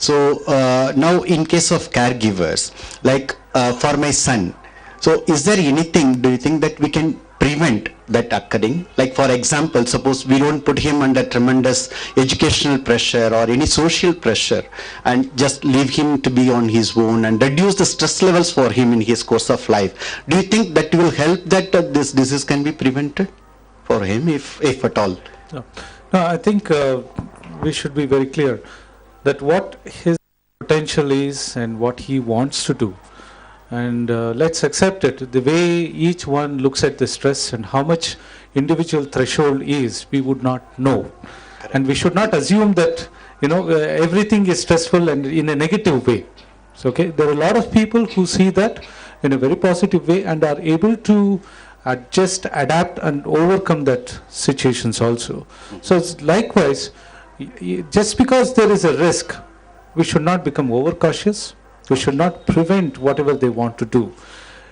So now in case of caregivers, like for my son, so is there anything, do you think, that we can prevent that occurring? Like for example, suppose we don't put him under tremendous educational pressure or any social pressure and just leave him to be on his own and reduce the stress levels for him in his course of life. Do you think that will help that this disease can be prevented for him, if at all? No, I think we should be very clear that what his potential is and what he wants to do. And let's accept it. The way each one looks at the stress and how much individual threshold is, we would not know. Correct. And we should not assume that, everything is stressful and in a negative way. So, okay, there are a lot of people who see that in a very positive way and are able to adjust, adapt and overcome that situations also. So it's likewise, just because there is a risk, we should not become overcautious. We should not prevent whatever they want to do.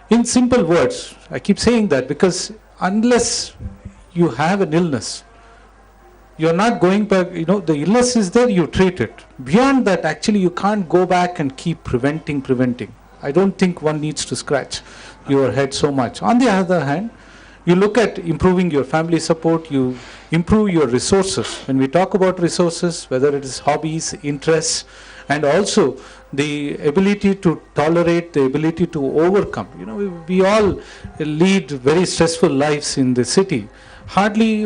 In simple words, I keep saying that because unless you have an illness, you're not going back, the illness is there, you treat it. Beyond that, actually, you can't go back and keep preventing. I don't think one needs to scratch your head so much. On the other hand, you look at improving your family support, you improve your resources. When we talk about resources, whether it is hobbies, interests, and also the ability to tolerate, the ability to overcome. We all lead very stressful lives in the city. Hardly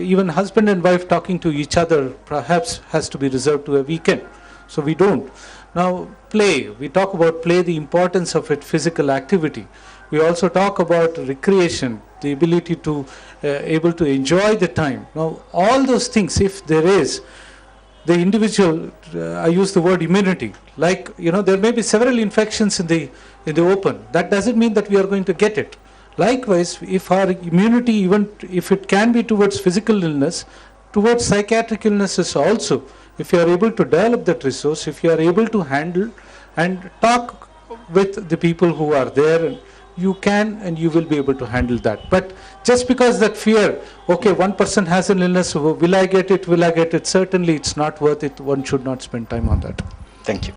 even husband and wife talking to each other perhaps has to be reserved to a weekend. So we don't. Now play, we talk about play, the importance of it, physical activity. We also talk about recreation, the ability to able to enjoy the time. Now all those things, if there is, the individual, I use the word immunity, like, there may be several infections in the open. That doesn't mean that we are going to get it. Likewise, if our immunity, even if it can be towards physical illness, towards psychiatric illnesses also, if you are able to develop that resource, if you are able to handle and talk with the people who are there, you can and you will be able to handle that. But just because that fear, okay, one person has an illness, will I get it? Certainly it's not worth it. One should not spend time on that. Thank you.